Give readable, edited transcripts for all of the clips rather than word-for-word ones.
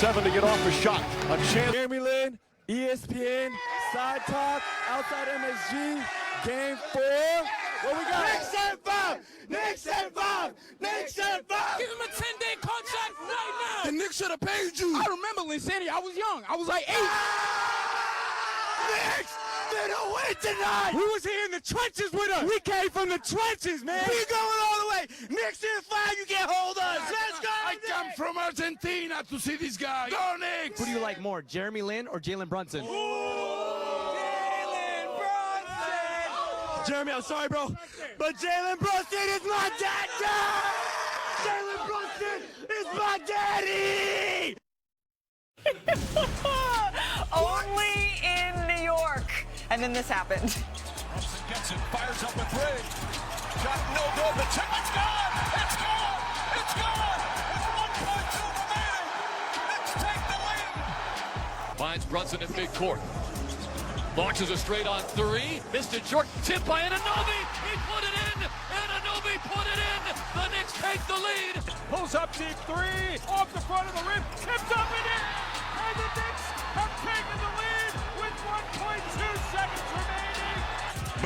7 to get off a shot. A chance. Jeremy Lin, ESPN, side talk, outside MSG, game 4. What we got? Knicks and 5! Knicks and 5! Knicks and 5! Give him a 10-day contract right now! The Knicks should have paid you! I remember Linsanity. I was young. I was like 8. Knicks! They don't win tonight! We was here in the trenches with us. We came from the trenches, man. We going all the way! Knicks and 5, you can't hold us! Let's go! I come from Argentina to see this guy. Go Knicks! Who do you like more, Jeremy Lin or Jalen Brunson? Jeremy, I'm sorry, bro, but Jalen Brunson is my dad! Jalen Brunson is my daddy! Only in New York. And then this happened. Brunson gets it, fires up a 3. Shot no good, the tip, it's gone! It's gone! It's gone! It's 1.2 remaining! Knicks take the lead! Finds Brunson in midcourt. Launches a straight on 3. Missed it short. Tip by Anunoby. He put it in. Anunoby put it in. The Knicks take the lead. Pulls up deep 3, off the front of the rim, tipped up and in! And the Knicks have taken the lead with 1.2 seconds remaining!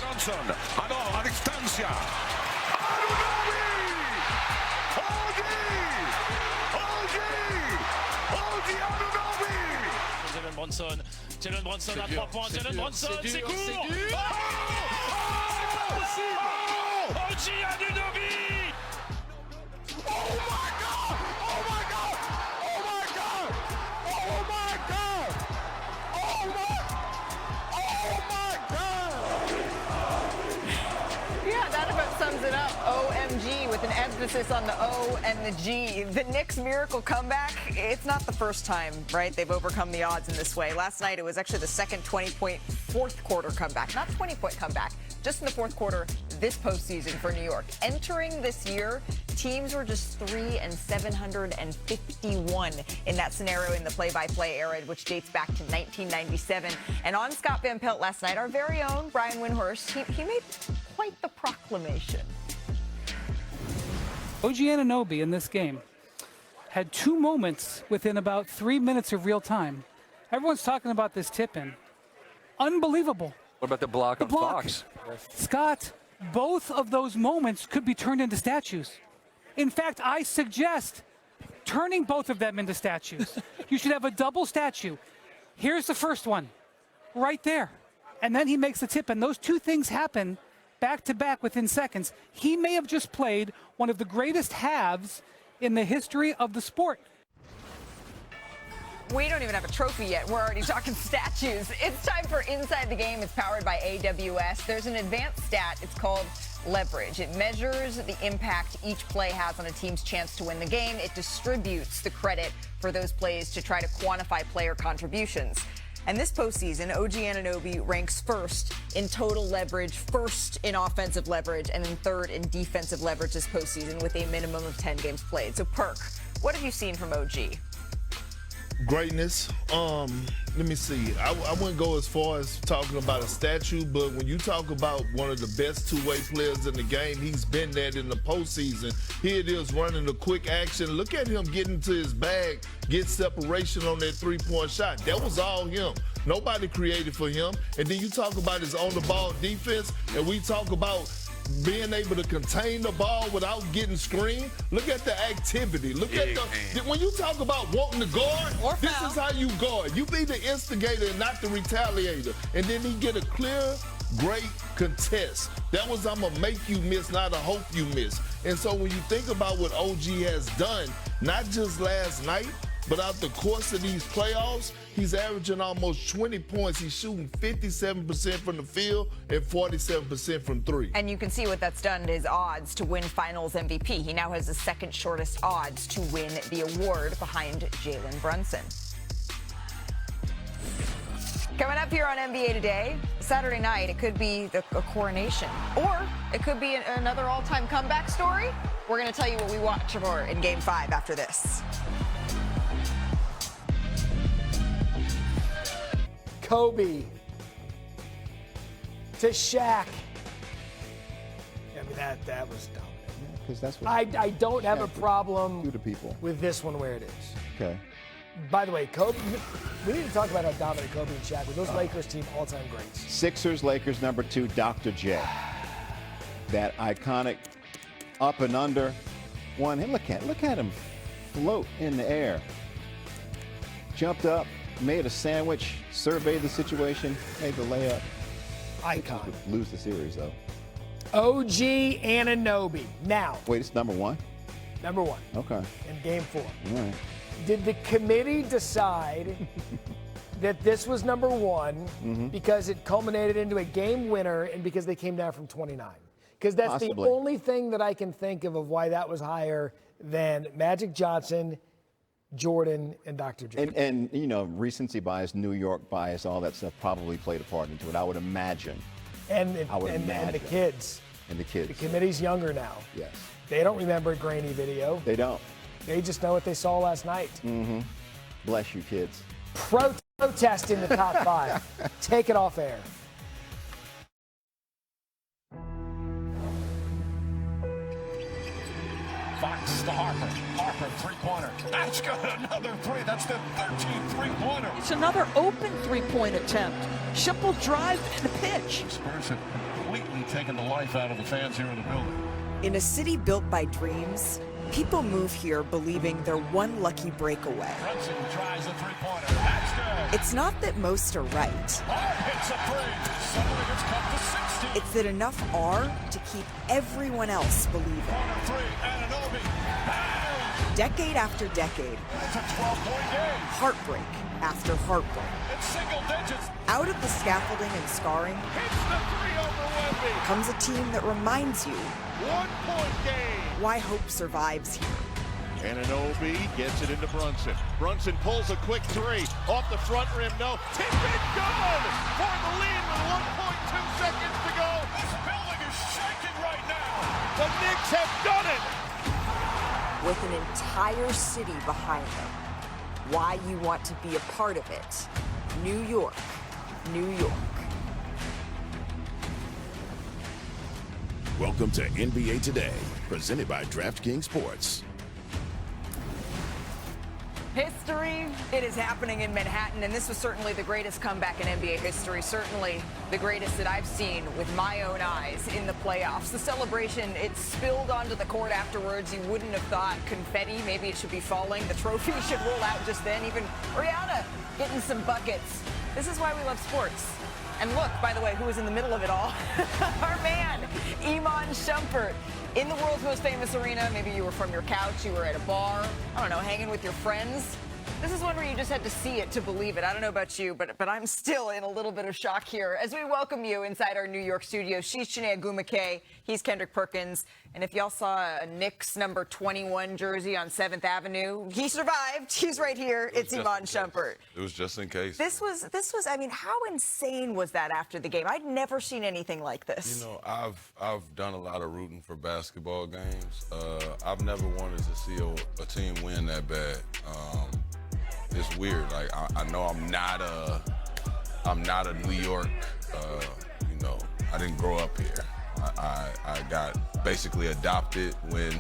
Bronson, a distancia. OG Anunoby! Jalen Brunson à 3 points. Jalen Brunson, c'est court. C'est pas possible. OG Anunoby. Oh my God! Oh my God! Oh my God! Oh my God! Oh my God! Yeah, that about sums it up. OMG, with an emphasis on the O and the G. The Knicks' miracle comeback, it's not the first time, right? They've overcome the odds in this way. Last night, it was actually the second 20-point fourth quarter comeback. Not 20-point comeback, just in the fourth quarter this postseason for New York. Entering this year, teams were just 3-751 in that scenario in the play-by-play era, which dates back to 1997. And on Scott Van Pelt last night, our very own Brian Windhorst, he made quite the proclamation. OG Anunoby in this game had 2 moments within about 3 minutes of real time. Everyone's talking about this tip-in. Unbelievable. What about the block on Fox? Scott, both of those moments could be turned into statues. In fact, I suggest turning both of them into statues. You should have a double statue. Here's the first one, right there. And then he makes the tip, and those 2 things happen back-to-back within seconds. He may have just played one of the greatest halves in the history of the sport. We don't even have a trophy yet. We're already talking statues. It's time for Inside the Game. It's powered by AWS. There's an advanced stat. It's called leverage. It measures the impact each play has on a team's chance to win the game. It distributes the credit for those plays to try to quantify player contributions. And this postseason, OG Anunoby ranks first in total leverage, first in offensive leverage, and then third in defensive leverage this postseason with a minimum of 10 games played. So, Perk, what have you seen from OG? Greatness. Let me see. I wouldn't go as far as talking about a statue, but when you talk about one of the best two-way players in the game, he's been that in the postseason. Here it is running the quick action. Look at him getting to his bag, get separation on that three-point shot. That was all him. Nobody created for him. And then you talk about his on-the-ball defense, and we talk about being able to contain the ball without getting screened. Look at the activity. Look at when you talk about wanting to guard, this is how you guard. You be the instigator and not the retaliator. And then he get a clear, great contest. That was I'm gonna make you miss, not a hope you miss. And so when you think about what OG has done, not just last night, but out the course of these playoffs, he's averaging almost 20 points. He's shooting 57% from the field and 47% from 3. And you can see what that's done to his odds to win Finals MVP. He now has the second shortest odds to win the award behind Jalen Brunson. Coming up here on NBA Today, Saturday night, it could be a coronation, or it could be another all-time comeback story. We're going to tell you what we watch for in Game 5 after this. Kobe to Shaq. I mean, that was dumb. Because that's what I don't have a problem do to people with this one where it is. Okay. By the way, Kobe, we need to talk about how dominant Kobe and Shaq were. Those Lakers team all-time greats. Sixers, Lakers, number 2, Dr. J. That iconic up and under one. Hey, look at him float in the air. Jumped up, made a sandwich, surveyed the situation, made the layup. Icon. Lose the series, though. OG Anunoby. Now. Wait, it's number 1? Number 1. Okay. In game 4. All right. Did the committee decide that this was number 1 because it culminated into a game winner and because they came down from 29? Because that's Possibly. the only thing that I can think of why that was higher than Magic Johnson, Jordan, and Dr. J. And you know, recency bias, New York bias, all that stuff probably played a part into it, I would imagine. And the kids. And the kids. The committee's younger now. Yes. They don't remember a grainy video. They don't. They just know what they saw last night. Mm-hmm. Bless you, kids. Protest in the top 5. Take it off air. Fox to Harper. Harper, three-pointer. That's good. Another three. That's the 13th three-pointer. It's another open three-point attempt. Simple drive and a pitch. Spurs have completely taken the life out of the fans here in the building. In a city built by dreams, people move here believing they're one lucky breakaway. Brunson tries a three-pointer. That's good. It's not that most are right. Hits a three. Suddenly it's cut to 60. It's that enough are to keep everyone else believing. Corner three. Anunoby. Decade after decade. It's a 12-point game. Heartbreak after heartbreak. It's single digits. Out of the scaffolding and scarring Hits the three over Wemby. comes a team that reminds you 1-point game. why hope survives here. Anunoby gets it into Brunson. Brunson pulls a quick three. Off the front rim, no. Tip it good for the lead with 1.2 seconds to go. This building is shaking right now. The Knicks have done it. With an entire city behind them. Why you want to be a part of it. New York, New York. Welcome to NBA Today, presented by DraftKings Sports. History, it is happening in Manhattan, and this was certainly the greatest comeback in NBA history, certainly the greatest that I've seen with my own eyes in the playoffs. The celebration, it spilled onto the court afterwards. You wouldn't have thought confetti, maybe it should be falling. The trophy should roll out just then. Even Rihanna getting some buckets. This is why we love sports. And look, by the way, who was in the middle of it all? Our man, Iman Shumpert. In the world's most famous arena, maybe you were from your couch, you were at a bar, I don't know, hanging with your friends. This is one where you just had to see it to believe it. I don't know about you, but I'm still in a little bit of shock here as we welcome you inside our New York studio. She's Chiney Agumake. He's Kendrick Perkins. And if y'all saw a Knicks number 21 jersey on 7th Avenue, he survived. He's right here. It's Iman Shumpert. It was just in case. This was, I mean, how insane was that after the game? I'd never seen anything like this. You know, I've done a lot of rooting for basketball games. I've never wanted to see a team win that bad. It's weird. Like I know I'm not a New York. You know, I didn't grow up here. I got basically adopted when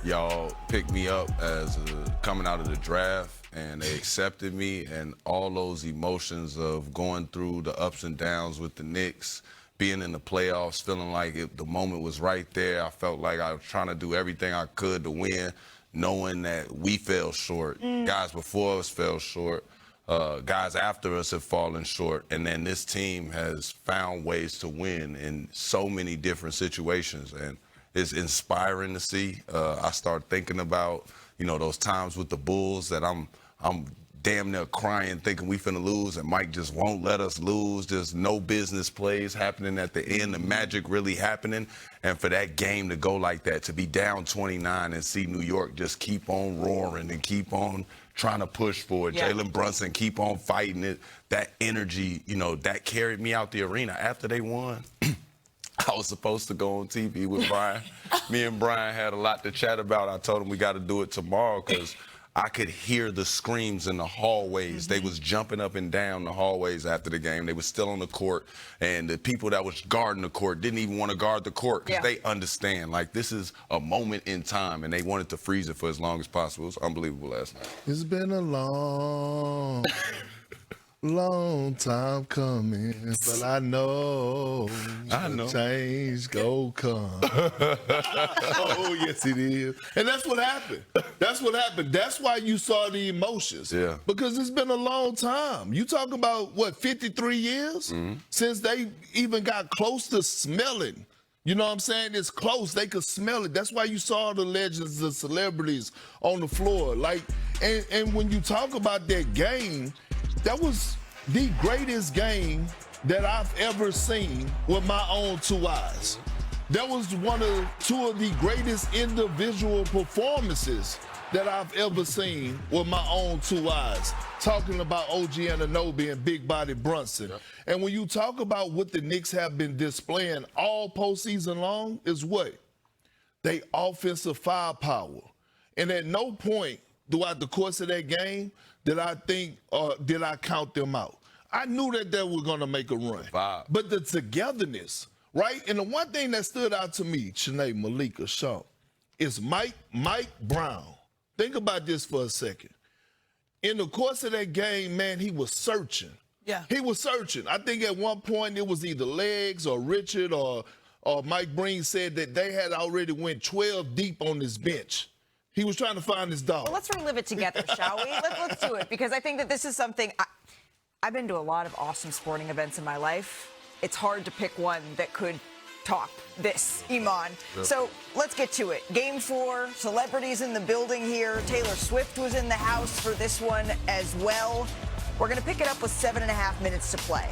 y'all picked me up as coming out of the draft, and they accepted me, and all those emotions of going through the ups and downs with the Knicks, being in the playoffs, feeling like the moment was right there. I felt like I was trying to do everything I could to win, knowing that we fell short. Guys before us fell short. Guys after us have fallen short. And then this team has found ways to win in so many different situations. And it's inspiring to see. I start thinking about, you know, those times with the Bulls that I'm damn near crying thinking we finna lose, and Mike just won't let us lose. There's no business plays happening at the end, the magic really happening. And for that game to go like that, to be down 29 and see New York just keep on roaring and keep on trying to push for it. Yeah. Jalen Brunson keep on fighting it. That energy, you know, that carried me out the arena. After they won, I was supposed to go on TV with Brian. Me and Brian had a lot to chat about. I told him we got to do it tomorrow because I could hear the screams in the hallways. They was jumping up and down the hallways after the game. They was still on the court, and the people that was guarding the court didn't even want to guard the court because they understand, like, this is a moment in time, and they wanted to freeze it for as long as possible. It was unbelievable last night. It's been a long time coming, but I know change go come. Oh, yes, it is. And that's what happened. That's what happened. That's why you saw the emotions. Yeah. Because it's been a long time. You talk about, 53 years since they even got close to smelling. You know what I'm saying? It's close. They could smell it. That's why you saw the legends, the celebrities on the floor. Like, and when you talk about that game, that was the greatest game that I've ever seen with my own two eyes. That was two of the greatest individual performances that I've ever seen with my own two eyes. Talking about OG Anunoby and Big Body Brunson. And when you talk about what the Knicks have been displaying all postseason long is what? They offensive firepower. And at no point throughout the course of that game did I think, did I count them out. I knew that they were going to make a run. But the togetherness, right? And the one thing that stood out to me, Sinead, Malika, Sean, is Mike Brown. Think about this for a second. In the course of that game, man, he was searching. Yeah. He was searching. I think at one point it was either Legs or Richard or Mike Breen said that they had already went 12 deep on this bench. He was trying to find his dog. Well, let's relive it together, shall we? Let's do it, because I think that this is something. I've been to a lot of awesome sporting events in my life. It's hard to pick one that could top this, Iman. Yep. So let's get to it. Game 4, celebrities in the building here. Taylor Swift was in the house for this one as well. We're going to pick it up with 7.5 minutes to play.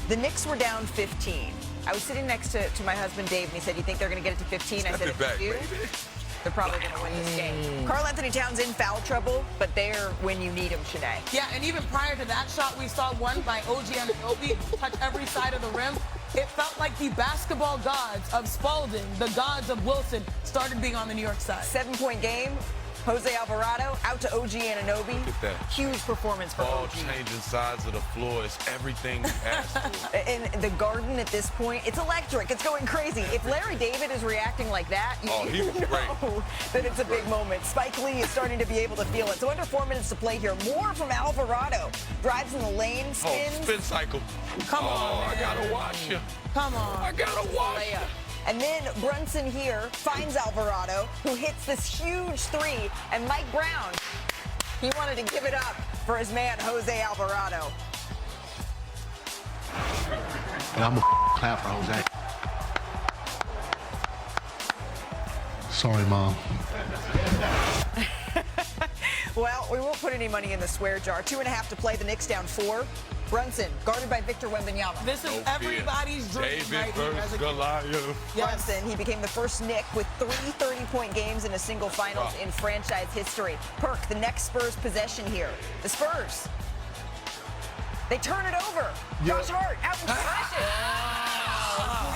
The Knicks were down 15. I was sitting next to my husband, Dave, and he said, "You think they're going to get it to 15?" I said, "If you do, they're probably going to win this game." Karl Anthony Towns in foul trouble, but they're when you need him, Shanae. Yeah, and even prior to that shot, we saw one by OG Anunoby touch every side of the rim. It felt like the basketball gods of Spalding, the gods of Wilson, started being on the New York side. 7-point game. Jose Alvarado out to OG Anunoby. Look at that. Huge performance for Ball OG. changing sides of the floor. It's everything you asked for. In the Garden at this point, it's electric. It's going crazy. If Larry David is reacting like that, you he was know that it's a big moment. Spike Lee is starting to be able to feel it. So under 4 minutes to play here. More from Alvarado. Drives in the lane, spins. Spin cycle. Come on, I gotta watch you. Come on. I gotta watch you. And then Brunson here finds Alvarado, who hits this huge three. And Mike Brown, he wanted to give it up for his man, Jose Alvarado. And I'm a clap for Jose. Sorry, Mom. Well, we won't put any money in the swear jar. 2.5 to play. The Knicks down 4. Brunson, guarded by Victor Wembanyama. This is everybody's dream right here as a Goliath. Brunson, he became the first Knick with 3 30-point games in a single finals in franchise history. Perk, the next Spurs possession here. The Spurs, they turn it over. Josh Hart out in possession.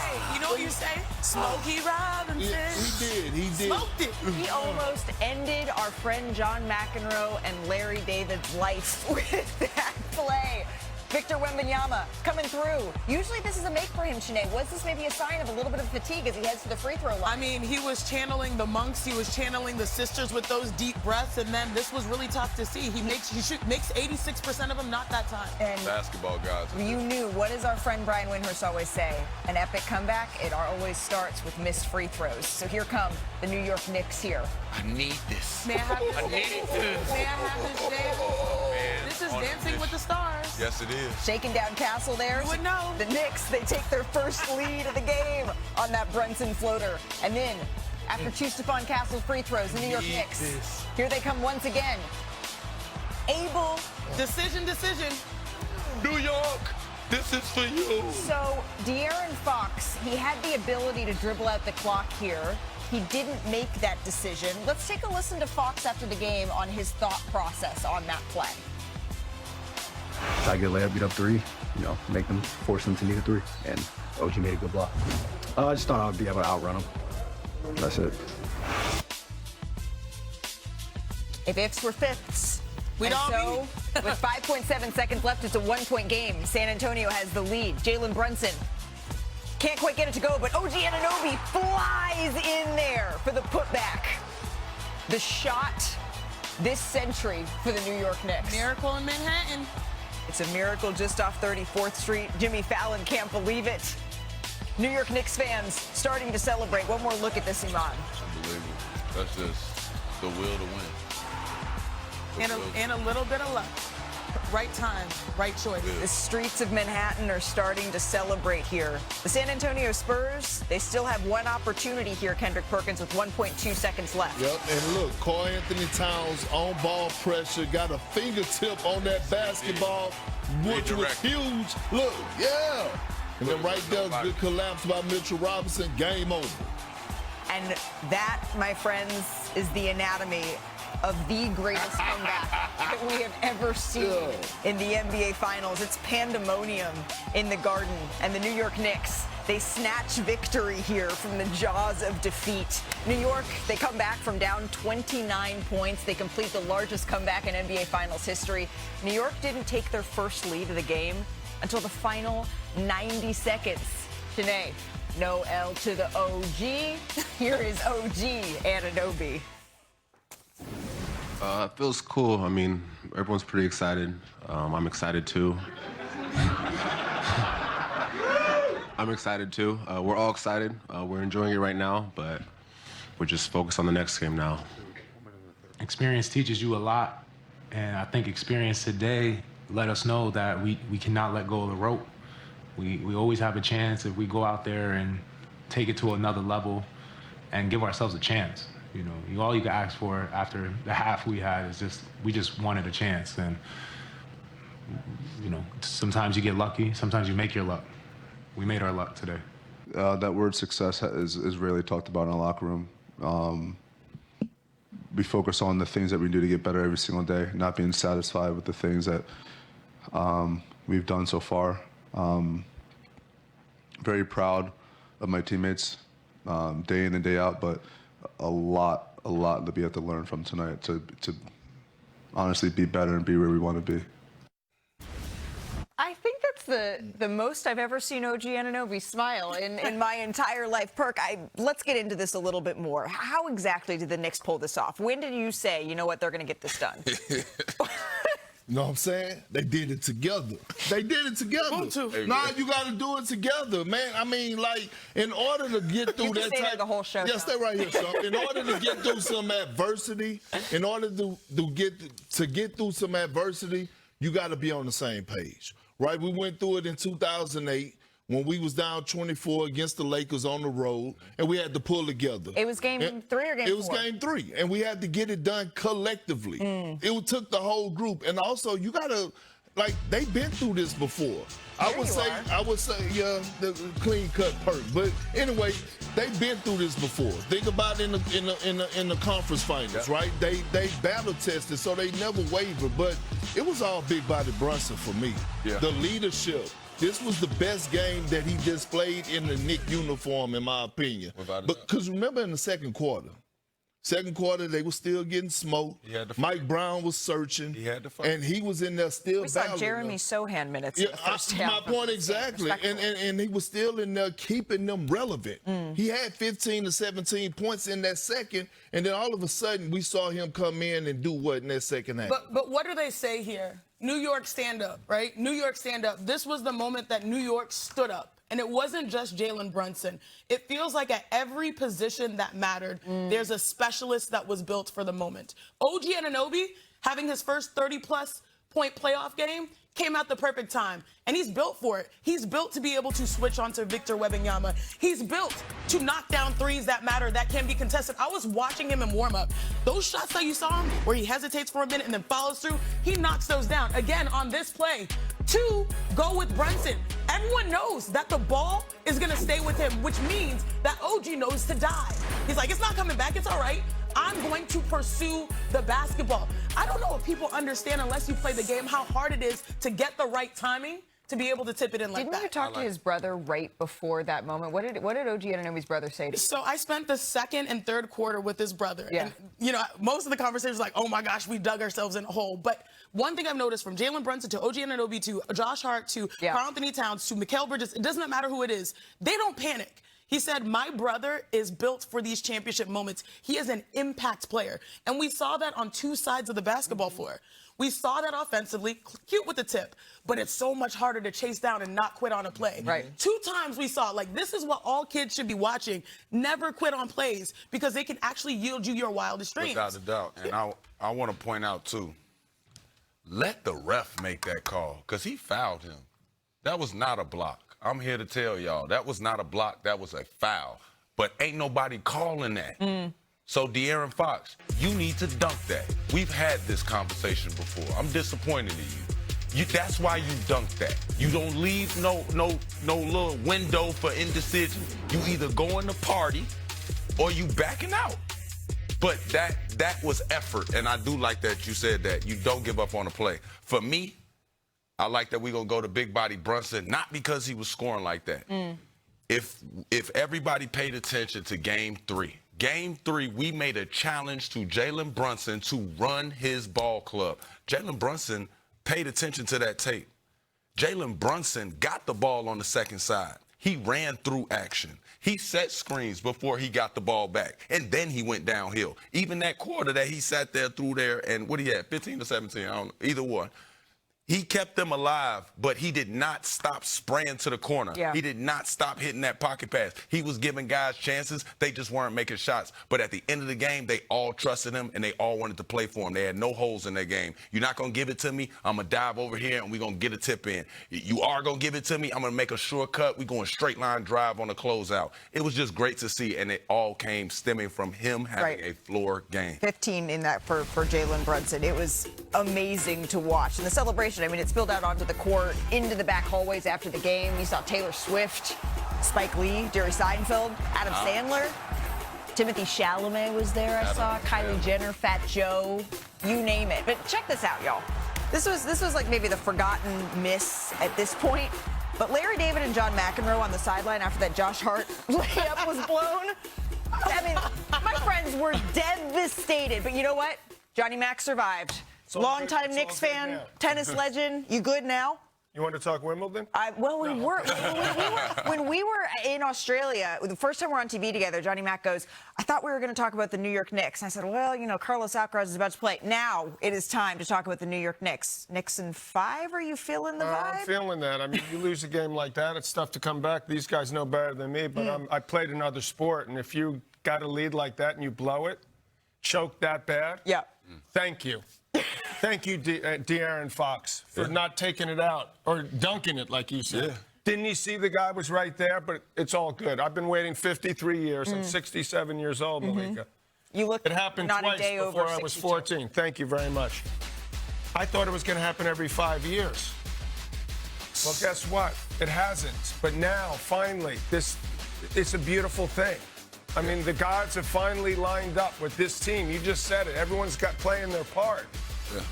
Hey, you know what you say? Smokey Robinson. He did. Smoked it. He almost ended our friend John McEnroe and Larry David's life with that play. Victor Wembanyama coming through. Usually this is a make for him, Sinead. Was this maybe a sign of a little bit of fatigue as he heads to the free throw line? I mean, he was channeling the monks. He was channeling the sisters with those deep breaths. And then this was really tough to see. He makes 86% of them not that time. And basketball gods. You knew, what does our friend Brian Windhorst always say? An epic comeback, it always starts with missed free throws. So here come the New York Knicks here. I need this. May I have this? I need this. May I have this dance? Man, This is Dancing with the Stars. Yes, it is. Shaking down Castle there. You would know. The Knicks, they take their first lead of the game on that Brunson floater. And then, after 2 Stephon Castle free throws, the New York Knicks, here they come once again. Able. Decision. New York, this is for you. So, De'Aaron Fox, he had the ability to dribble out the clock here. He didn't make that decision. Let's take a listen to Fox after the game on his thought process on that play. Try to get a layup, get up 3, make them, force them to need a 3. And OG made a good block. I just thought I'd be able to outrun him. That's it. If ifs were fifths. We'd all be. With 5.7 seconds left, it's a 1-point game. San Antonio has the lead. Jalen Brunson can't quite get it to go, but OG Anunoby flies in there for the putback. The shot this century for the New York Knicks. Miracle in Manhattan. It's a miracle just off 34th Street. Jimmy Fallon can't believe it. New York Knicks fans starting to celebrate. One more look at this, Iman. Unbelievable. That's just the will to win. And a little bit of luck. Right time, right choice. The streets of Manhattan are starting to celebrate here. The San Antonio Spurs, they still have one opportunity here, Kendrick Perkins, with 1.2 seconds left. Yep, and look, Karl Anthony Towns on ball pressure, got a fingertip on that basketball, which was huge. Look, yeah. And then right there, good collapse by Mitchell Robinson, game over. And that, my friends, is the anatomy of the greatest comeback that we have ever seen in the NBA Finals. It's pandemonium in the Garden, and the New York Knicks, they snatch victory here from the jaws of defeat. New York, they come back from down 29 points. They complete the largest comeback in NBA Finals history. New York didn't take their first lead of the game until the final 90 seconds. Janae, no L to the OG. Here is OG Anunoby. It feels cool. I mean, everyone's pretty excited. I'm excited too. I'm excited too. We're all excited. We're enjoying it right now, but we're just focused on the next game now. Experience teaches you a lot, and I think experience today let us know that we cannot let go of the rope. We always have a chance if we go out there and take it to another level and give ourselves a chance. You know, all you can ask for after the half we had is we just wanted a chance. And, you know, sometimes you get lucky, sometimes you make your luck. We made our luck today. That word success is rarely talked about in the locker room. We focus on the things that we do to get better every single day, not being satisfied with the things that we've done so far. Very proud of my teammates day in and day out, but a lot that we have to learn from tonight to honestly be better and be where we want to be. I think that's the most I've ever seen OG Anunoby smile in my entire life. Perk, let's get into this a little bit more. How exactly did the Knicks pull this off? When did you say, you know what, they're going to get this done? You know what I'm saying? They did it together. They did it together. Nah, you got to do it together, man. I mean, like, in order to get through that type... the whole show. Yeah, stay right here, son. In order to get through some adversity, in order to get through some adversity, you got to be on the same page, right? We went through it in 2008 when we was down 24 against the Lakers on the road, and we had to pull together. It was game 3 or game 4? It was game 3, and we had to get it done collectively. It took the whole group, and also you gotta, like, they've been through this before. I would say, yeah, the clean cut Perk. But anyway, they've been through this before. Think about it in the conference finals, right? They battle tested, so they never wavered. But it was all big body Brunson for me. Yeah. The leadership. This was the best game that he displayed in the Knicks uniform, in my opinion. Because remember in the second quarter, they were still getting smoked. Mike Brown was searching. And he was in there still battling. We saw Jeremy Sohan minutes in the first half. My point exactly. And he was still in there keeping them relevant. He had 15 to 17 points in that second, and then all of a sudden we saw him come in and do what in that second half? But what do they say here? New York stand up, right? New York stand up. This was the moment that New York stood up. And it wasn't just Jalen Brunson. It feels like at every position that mattered, there's a specialist that was built for the moment. OG Anunoby, having his first 30-plus point playoff game, came at the perfect time. And he's built for it. He's built to be able to switch onto Victor Wembanyama. He's built to knock down threes that matter, that can be contested. I was watching him in warm-up. Those shots that you saw him, where he hesitates for a minute and then follows through, he knocks those down. Again, on this play, 2 go with Brunson. Everyone knows that the ball is going to stay with him, which means that OG knows to die. He's like, it's not coming back. It's all right. I'm going to pursue the basketball. I don't know if people understand, unless you play the game, how hard it is to get the right timing to be able to tip it in like that. Didn't you talk to his brother right before that moment? What did OG Anunoby's brother say to you? So I spent the second and third quarter with his brother. Yeah. And, you know, most of the conversation was like, oh my gosh, we dug ourselves in a hole. But one thing I've noticed from Jalen Brunson to OG Anunoby to Josh Hart to Karl Anthony Towns to Mikal Bridges, it doesn't matter who it is, they don't panic. He said, my brother is built for these championship moments. He is an impact player. And we saw that on two sides of the basketball floor. We saw that offensively, cute with the tip, but it's so much harder to chase down and not quit on a play. Right. 2 times we saw, like, this is what all kids should be watching. Never quit on plays because they can actually yield you your wildest dreams. Without a doubt. And I want to point out, too, let the ref make that call because he fouled him. That was not a block. I'm here to tell y'all, that was not a block. That was a foul. But ain't nobody calling that. So, De'Aaron Fox, you need to dunk that. We've had this conversation before. I'm disappointed in you. That's why you dunk that. You don't leave no little window for indecision. You either go in the party or you backing out. But that was effort, and I do like that you said that. You don't give up on a play. For me, I like that we're going to go to big body Brunson, not because he was scoring like that. If everybody paid attention to Game 3, we made a challenge to Jalen Brunson to run his ball club. Jalen Brunson paid attention to that tape. Jalen Brunson got the ball on the second side. He ran through action. He set screens before he got the ball back, and then he went downhill. Even that quarter that he sat there through there, and what he had, 15 or 17, I don't know, either one. He kept them alive, but he did not stop spraying to the corner. Yeah. He did not stop hitting that pocket pass. He was giving guys chances. They just weren't making shots. But at the end of the game, they all trusted him, and they all wanted to play for him. They had no holes in their game. You're not going to give it to me. I'm going to dive over here, and we're going to get a tip in. You are going to give it to me. I'm going to make a shortcut. We're going straight line drive on the closeout. It was just great to see, and it all came stemming from him having a floor game. 15 in that for Jalen Brunson. It was amazing to watch. And the celebration, I mean, it spilled out onto the court, into the back hallways after the game. You saw Taylor Swift, Spike Lee, Jerry Seinfeld, Adam Sandler, Timothy Chalamet was there, I saw, Kylie Jenner, Fat Joe, you name it. But check this out, y'all. This was like maybe the forgotten miss at this point. But Larry David and John McEnroe on the sideline after that Josh Hart layup was blown. I mean, my friends were devastated. But you know what? Johnny Mac survived. Longtime Knicks fan, tennis legend. You good now? You want to talk Wimbledon? When we were in Australia, the first time we're on TV together, Johnny Mac goes, I thought we were going to talk about the New York Knicks. And I said, well, you know, Carlos Alcaraz is about to play. Now it is time to talk about the New York Knicks. Knicks in 5? Are you feeling the vibe? I'm feeling that. I mean, you lose a game like that, it's tough to come back. These guys know better than me, but I played another sport, and if you got a lead like that and you blow it, choke that bad, thank you. Thank you, De'Aaron Fox, for not taking it out or dunking it, like you said. Didn't he see the guy was right there? But it's all good. I've been waiting 53 years. I'm 67 years old, Malika. You look it happened not twice a day before over I was 62. 14. Thank you very much. I thought it was going to happen every 5 years. Well, guess what? It hasn't. But now, finally, it's a beautiful thing. I mean, the gods have finally lined up with this team. You just said it. Everyone's got playing their part.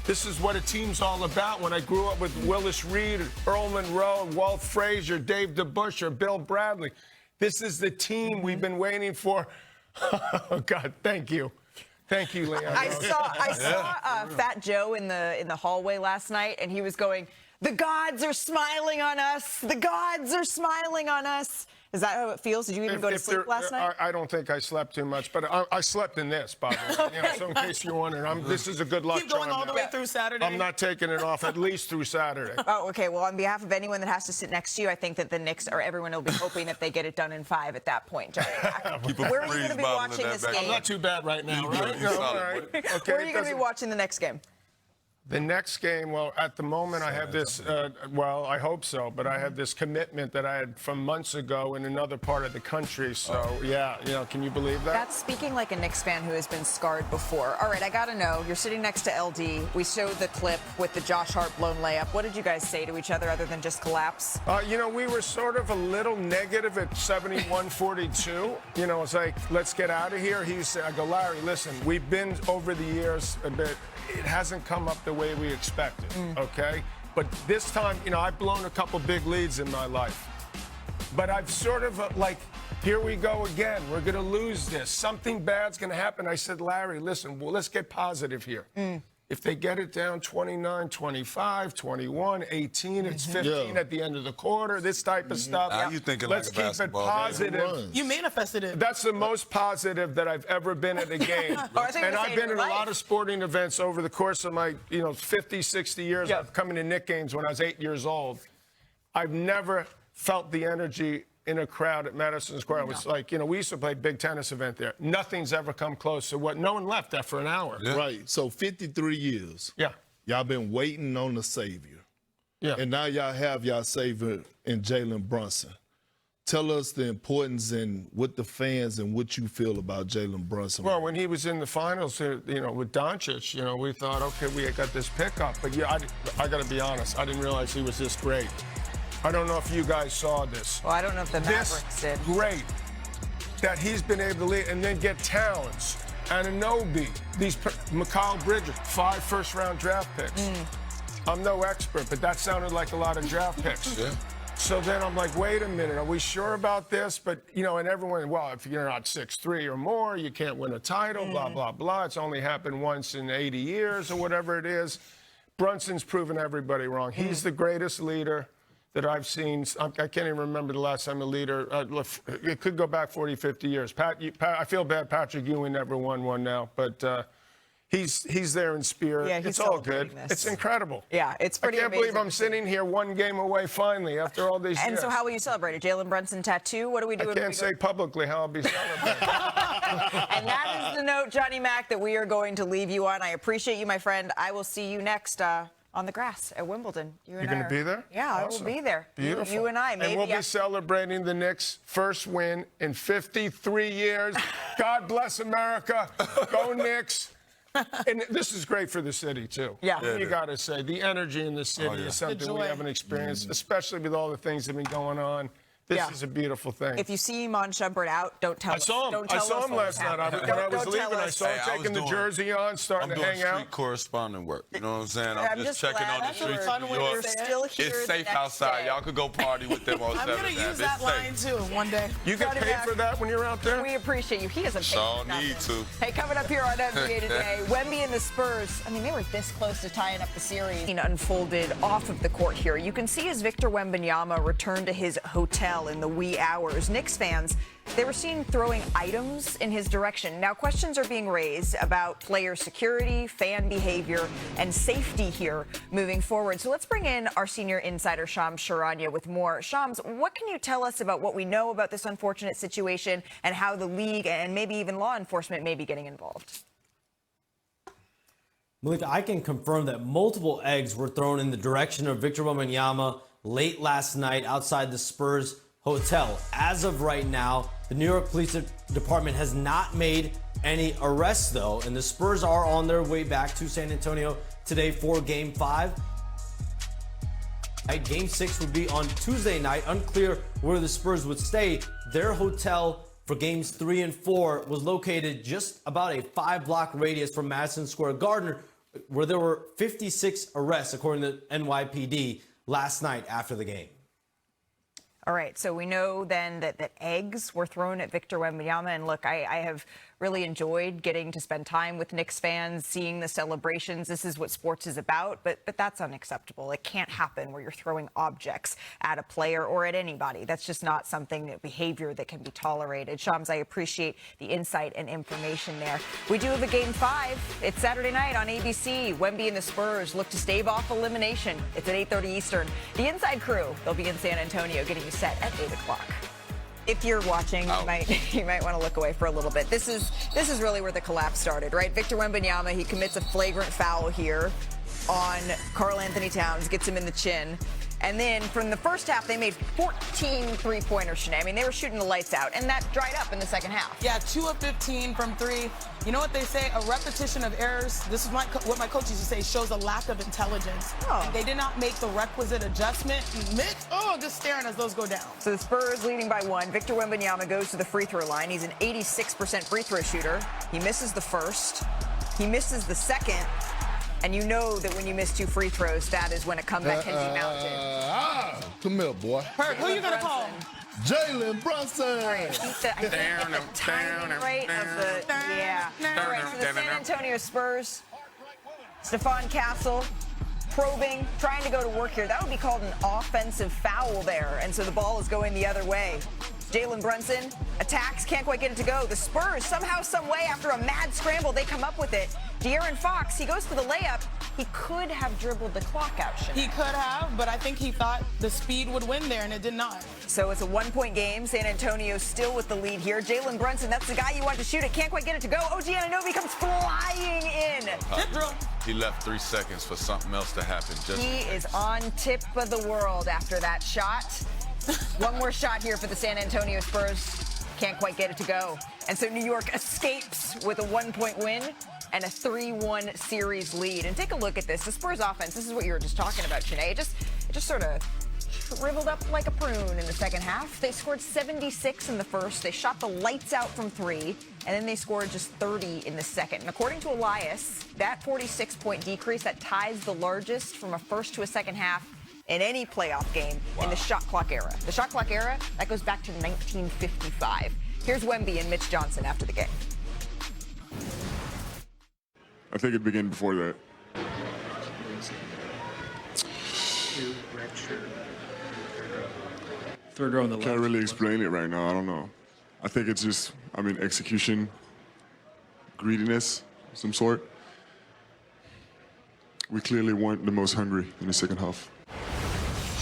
This is what a team's all about. When I grew up with Willis Reed, Earl Monroe, Walt Frazier, Dave DeBusschere, Bill Bradley. This is the team we've been waiting for. Oh, God, thank you. Thank you, Leon. I saw Fat Joe in the hallway last night, and he was going, the gods are smiling on us. The gods are smiling on us. Is that how it feels? Did you even go to sleep last night? I don't think I slept too much, but I slept in this, by the way. You know, so in case you're wondering, this is a good luck charm. Keep going all the way through Saturday. I'm not taking it off, at least through Saturday. Oh, okay. Well, on behalf of anyone that has to sit next to you, I think that the Knicks or everyone will be hoping that they get it done in 5 at that point, Johnny. Where are you going to be watching this game? I'm not too bad right now, right? All right. Okay, where are you going to be watching the next game? The next game, well, at the moment I have this, well, I hope so, but I have this commitment that I had from months ago in another part of the country. So, yeah, you know, can you believe that? That's speaking like a Knicks fan who has been scarred before. All right, I got to know. You're sitting next to LD. We showed the clip with the Josh Hart blown layup. What did you guys say to each other other than just collapse? You know, we were sort of a little negative at 71-42. You know, it's like, let's get out of here. I go, Larry, listen, we've been over the years a bit. It hasn't come up the way we expected, okay? But this time, I've blown a couple big leads in my life. But I've sort of here we go again. We're going to lose this. Something bad's going to happen. I said, Larry, listen, well, let's get positive here. If they get it down 29, 25, 21, 18, it's 15 at the end of the quarter, this type of stuff. Now you thinking let's like a keep it basketball positive. You manifested it. That's the most positive that I've ever been at a game. And I've been in a lot of sporting events over the course of my 50, 60 years of coming to Knicks games when I was 8 years old. I've never felt the energy in a crowd at Madison Square. It was like, we used to play a big tennis event there. Nothing's ever come close to what no one left after an hour. Right. So 53 years. Yeah. Y'all been waiting on the savior. Yeah. And now y'all have y'all savior in Jalen Brunson. Tell us the importance and what the fans and what you feel about Jalen Brunson. Well, when he was in the finals, with Doncic, we thought, okay, we got this pickup. But I got to be honest, I didn't realize he was this great. I don't know if you guys saw this. Well, I don't know if the Mavericks did. Great that he's been able to lead and then get Towns, Anunoby, Mikal Bridges, 5 first-round draft picks. I'm no expert, but that sounded like a lot of draft picks. Yeah. So then I'm like, wait a minute, are we sure about this? But, and everyone, well, if you're not 6'3" or more, you can't win a title, blah, blah, blah. It's only happened once in 80 years or whatever it is. Brunson's proven everybody wrong. He's the greatest leader that I've seen. I can't even remember the last time a leader, it could go back 40, 50 years. I feel bad Patrick Ewing never won one now, but he's there in spirit. Yeah, he's it's all good. celebrating this. It's incredible. Yeah, it's pretty I can't believe amazing I'm sitting here one game away finally after all these years. And so how will you celebrate? A Jalen Brunson tattoo? What do we do? I can't say publicly how I'll be celebrating. And that is the note, Johnny Mac, that we are going to leave you on. I appreciate you, my friend. I will see you next on the grass at Wimbledon. You're going to be there? Yeah, Awesome. I will be there. Beautiful. You and I. Maybe and we'll be celebrating the Knicks' first win in 53 years. God bless America. Go Knicks. And this is great for the city, too. Yeah. You got to say, the energy in the city is something we haven't experienced, especially with all the things that have been going on. This is a beautiful thing. If you see Iman Shumpert out, don't tell us. I saw him last night. When I was leaving, I saw him taking the jersey on, starting to hang out. I'm doing street correspondent work. You know what I'm saying? I'm just checking on the streets of New York. It's safe outside. Y'all could go party with them on 7th. I'm going to use that line, too, one day. You get paid for that when you're out there? We appreciate you. He doesn't pay Sure need to. Hey, coming up here on NBA Today, Wemby and the Spurs. I mean, they were this close to tying up the series. Unfolded off of the court here. You can see as Victor Wembanyama returned to his hotel in the wee hours. Knicks fans, they were seen throwing items in his direction. Now, questions are being raised about player security, fan behavior, and safety here moving forward. So let's bring in our senior insider, Shams Charania, with more. Shams, what can you tell us about what we know about this unfortunate situation and how the league and maybe even law enforcement may be getting involved? Malika, I can confirm that multiple eggs were thrown in the direction of Victor Wembanyama late last night outside the Spurs hotel. As of right now, the New York Police Department has not made any arrests, though, and the Spurs are on their way back to San Antonio today for Game 5. Game 6 would be on Tuesday night. Unclear where the Spurs would stay. Their hotel for Games 3 and 4 was located just about a 5-block radius from Madison Square Garden, where there were 56 arrests, according to NYPD, last night after the game. All right, so we know then that eggs were thrown at Victor Wembanyama. And look, I have really enjoyed getting to spend time with Knicks fans, seeing the celebrations. This is what sports is about, but that's unacceptable. It can't happen where you're throwing objects at a player or at anybody. That's just not behavior that can be tolerated. Shams, I appreciate the insight and information there. We do have a Game 5. It's Saturday night on ABC. Wemby and the Spurs look to stave off elimination. It's at 8:30 Eastern. The Inside Crew, they'll be in San Antonio getting you set at 8 o'clock. If you're watching, you might want to look away for a little bit. This is really where the collapse started, right? Victor Wembanyama, he commits a flagrant foul here on Karl Anthony Towns, gets him in the chin. And then from the first half, they made 14 three-pointers, Shanae. I mean, they were shooting the lights out, and that dried up in the second half. Yeah, 2 of 15 from 3. You know what they say? A repetition of errors, this is what my coach used to say, shows a lack of intelligence. And they did not make the requisite adjustment. Just staring as those go down. So the Spurs leading by 1. Victor Wembanyama goes to the free throw line. He's an 86% free throw shooter. He misses the first. He misses the second. And you know that when you miss 2 free throws, that is when a comeback can be mounted. Come here, boy. Perk, who you going to call? Jalen Brunson. All right, I think the timing rate of the, yeah. All right, so the San Antonio Spurs, Stephon Castle, probing, trying to go to work here. That would be called an offensive foul there, and so the ball is going the other way. Jalen Brunson attacks, can't quite get it to go. The Spurs, somehow, some way, after a mad scramble, they come up with it. De'Aaron Fox, he goes for the layup. He could have dribbled the clock out, He could have, but I think he thought the speed would win there, and it did not. So it's a 1-point game. San Antonio still with the lead here. Jalen Brunson, that's the guy you want to shoot it. Can't quite get it to go. OG Anunoby comes flying in. Tip drill. He left 3 seconds for something else to happen. He is on tip of the world after that shot. One more shot here for the San Antonio Spurs. Can't quite get it to go. And so New York escapes with a 1-point win and a 3-1 series lead. And take a look at this. The Spurs offense, this is what you were just talking about, Sinead. It just sort of shriveled up like a prune in the second half. They scored 76 in the first. They shot the lights out from 3, and then they scored just 30 in the second. And according to Elias, that 46-point decrease, that ties the largest from a first to a second half in any playoff game in the shot clock era. The shot clock era, that goes back to 1955. Here's Wemby and Mitch Johnson after the game. I think it began before that. Third row on the left. Can't really explain it right now. I don't know. I think it's just, execution, greediness, of some sort. We clearly weren't the most hungry in the second half.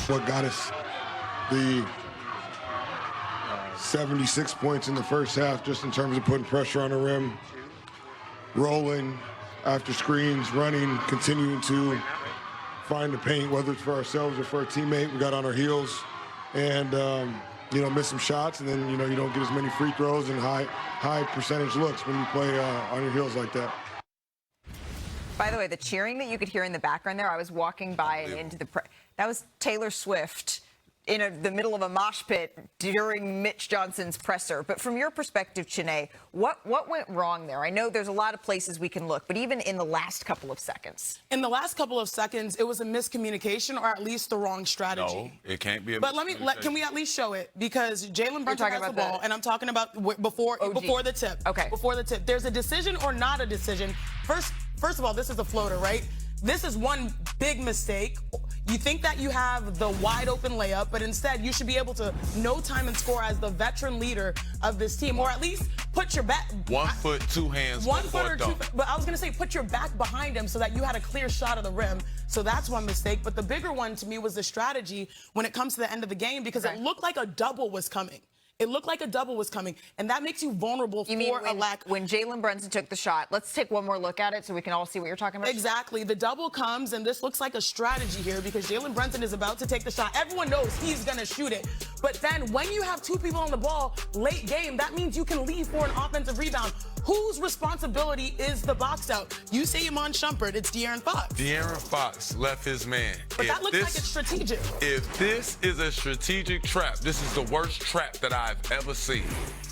What got us the 76 points in the first half, just in terms of putting pressure on the rim, rolling after screens, running, continuing to find the paint, whether it's for ourselves or for a teammate. We got on our heels and, miss some shots, and then, you don't get as many free throws and high percentage looks when you play on your heels like that. By the way, the cheering that you could hear in the background there, I was walking by and into the that was Taylor Swift in the middle of a mosh pit during Mitch Johnson's presser. But from your perspective, Chiney, what went wrong there? I know there's a lot of places we can look, but even in the last couple of seconds. In the last couple of seconds, it was a miscommunication or at least the wrong strategy. No, it can't be a But can we at least show it? Because Jalen Brunson has the ball, and I'm talking about before the tip. Okay. Before the tip. There's a decision or not a decision. First of all, this is a floater, right? This is one big mistake. You think that you have the wide open layup, but instead you should be able to no time and score as the veteran leader of this team, or at least put your back. 1 foot, 2 hands. 1 foot or 2. But I was going to say put your back behind him so that you had a clear shot of the rim. So that's one mistake. But the bigger one to me was the strategy when it comes to the end of the game, because it looked like a double was coming. It looked like a double was coming, and that makes you vulnerable for a lack. When Jalen Brunson took the shot, let's take one more look at it so we can all see what you're talking about. Exactly. The double comes, and this looks like a strategy here because Jalen Brunson is about to take the shot. Everyone knows he's going to shoot it. But then when you have 2 people on the ball late game, that means you can leave for an offensive rebound. Whose responsibility is the box out? You say Iman Shumpert, it's De'Aaron Fox. De'Aaron Fox left his man. But that looks like it's strategic. If this is a strategic trap, this is the worst trap that I've ever seen.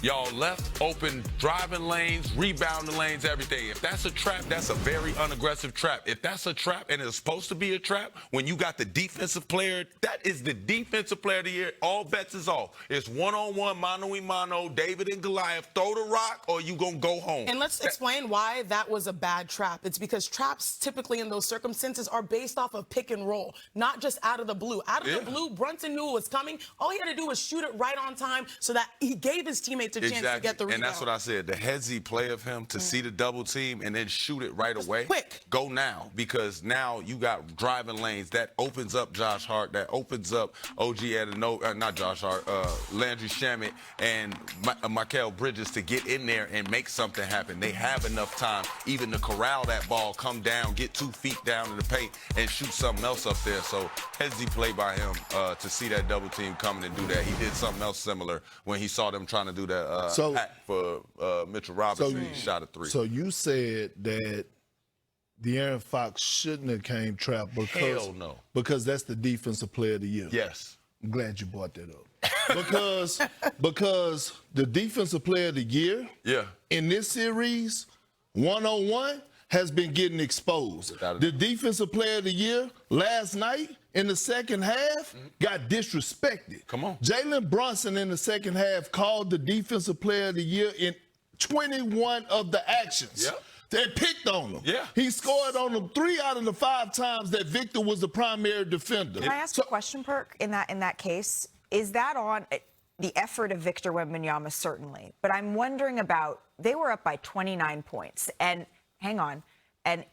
Y'all left open driving lanes, rebounding lanes, everything. If that's a trap, that's a very unaggressive trap. If that's a trap and it's supposed to be a trap, when you got the defensive player, that is the defensive player of the year. All bets is off. It's one-on-one, mano-a-mano, David and Goliath. Throw the rock or you gonna go home. And let's explain why that was a bad trap. It's because traps typically in those circumstances are based off of pick and roll, not just out of the blue. Out of the blue, Brunson knew it was coming. All he had to do was shoot it right on time so that he gave his teammates a chance to get the rebound. And that's what I said. The headsy play of him to see the double team and then shoot it right away. Quick. Go now, because now you got driving lanes. That opens up Josh Hart. That opens up OG Anunoby, not Josh Hart, Landry Shamet and Mikal Bridges to get in there and make something happen. They have enough time even to corral that ball, come down, get 2 feet down in the paint, and shoot something else up there. So headsy play by him to see that double team coming and do that. He did something else similar when he saw them trying to do that hack for Mitchell Robinson. He shot a 3. So you said that De'Aaron Fox shouldn't have came trapped because that's the defensive player of the year. Yes. I'm glad you brought that up. because the defensive player of the year in this series, 1-on-1, has been getting exposed. The defensive player of the year last night in the second half got disrespected. Come on. Jalen Brunson in the second half called the defensive player of the year in 21 of the actions. Yep. They picked on him. Yeah. He scored on them 3 out of the 5 times that Victor was the primary defender. Can I ask a question, Perk, in that case? Is that on the effort of Victor Wembanyama? Certainly. But I'm wondering about, they were up by 29 points. And hang on. And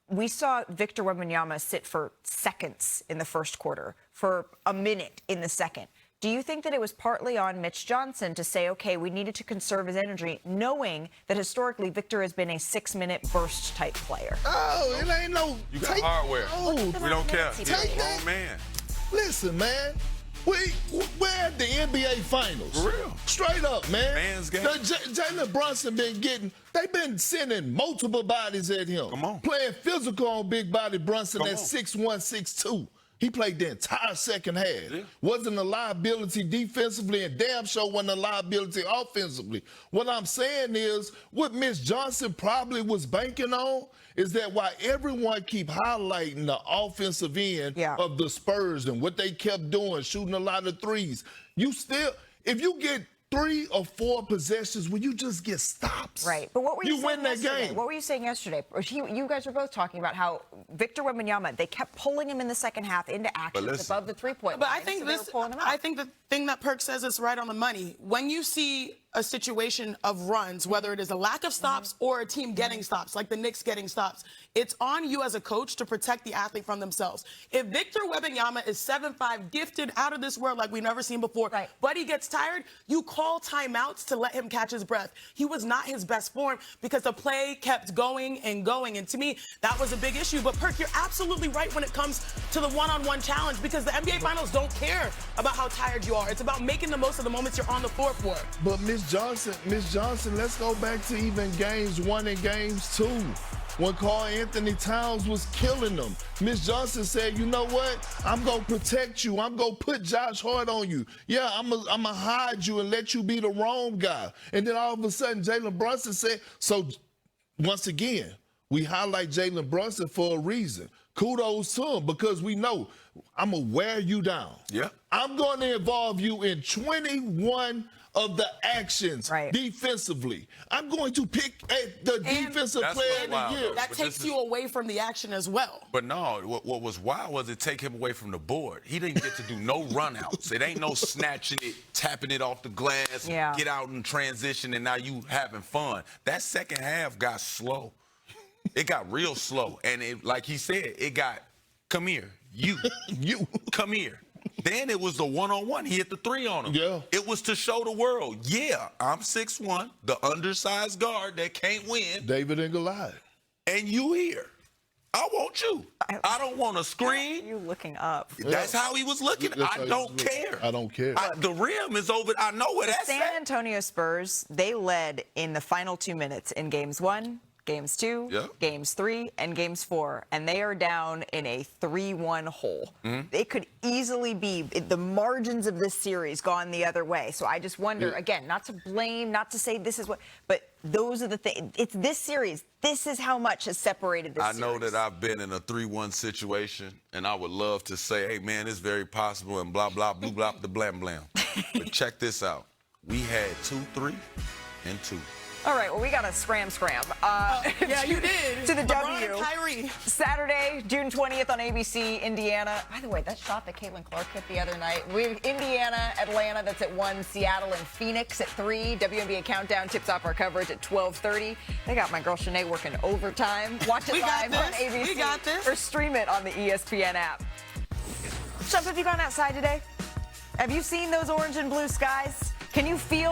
we saw Victor Wembanyama sit for seconds in the first quarter, for a minute in the second. Do you think that it was partly on Mitch Johnson to say, okay, we needed to conserve his energy, knowing that historically Victor has been a 6-minute burst type player? Oh, it ain't no. You got hardware. We don't care. He's a grown man. Listen, man. We're at the NBA Finals. For real. Straight up, man. Man's game. Jalen Brunson they've been sending multiple bodies at him. Come on. Playing physical on big body Brunson at 6'1", 6'2". He played the entire second half. Yeah. Wasn't a liability defensively, and damn sure wasn't a liability offensively. What I'm saying is, what Miss Johnson probably was banking on is that while everyone keep highlighting the offensive end of the Spurs and what they kept doing, shooting a lot of threes, you still, if you get 3 or 4 possessions where you just get stops. Right. But what were you saying win that yesterday? game. What were you saying yesterday? You guys were both talking about how Victor Wembanyama, they kept pulling him in the second half into action above the 3-point line. But I think I think the thing that Perk says is right on the money. When you see a situation of runs, whether it is a lack of stops or a team getting stops, like the Knicks getting stops, it's on you as a coach to protect the athlete from themselves. If Victor Wembanyama is 7'5", gifted, out of this world like we've never seen before, but he gets tired, you call timeouts to let him catch his breath. He was not his best form because the play kept going and going. And to me, that was a big issue. But Perk, you're absolutely right when it comes to the one-on-one challenge, because the NBA Finals don't care about how tired you are. It's about making the most of the moments you're on the floor for. But Miss Johnson, let's go back to even games 1 and games 2. When Karl Anthony Towns was killing them, Miss Johnson said, you know what? I'm going to protect you. I'm going to put Josh Hart on you. Yeah, I'm going to hide you and let you be the wrong guy. And then all of a sudden, Jalen Brunson said, so once again, we highlight Jalen Brunson for a reason. Kudos to him, because we know I'm going to wear you down. Yeah. I'm going to involve you in 21 of the actions defensively. I'm going to pick the defensive player of the year. That takes you away from the action as well. But no, what was wild was it take him away from the board. He didn't get to do no runouts. It ain't no snatching it, tapping it off the glass, get out in transition, and now you having fun. That second half got slow. It got real slow. And it, like he said, it got, come here, you, come here. Then it was the one-on-one. He hit the 3 on him. Yeah. It was to show the world, I'm 6'1", the undersized guard that can't win. David and Goliath. And you here. I want you. I don't want a screen. You looking up. That's how he was looking. I don't care. I don't care. The rim is over. I know where that's San Antonio Spurs, they led in the final 2 minutes in games 1, games 2, games 3, and games 4, and they are down in a 3-1 hole. It could easily be the margins of this series gone the other way. So I just wonder, again, not to blame, not to say this is what, but those are the things. It's this series. This is how much has separated this series. I know that I've been in a 3-1 situation, and I would love to say, hey, man, it's very possible, and blah, blah, blue, blah, the blam, blam. But check this out. We had 2-3 and 2. All right, well, we got to scram. Yeah, you did. To the LeBron, W. Kyrie. Saturday, June 20th on ABC, Indiana. By the way, that shot that Caitlin Clark hit the other night. We have Indiana, Atlanta, that's at 1, Seattle and Phoenix at 3. WNBA Countdown tips off our coverage at 12:30. They got my girl Shanae working overtime. Watch it live on ABC. We got this. Or stream it on the ESPN app. Chubb, have you gone outside today? Have you seen those orange and blue skies? Can you feel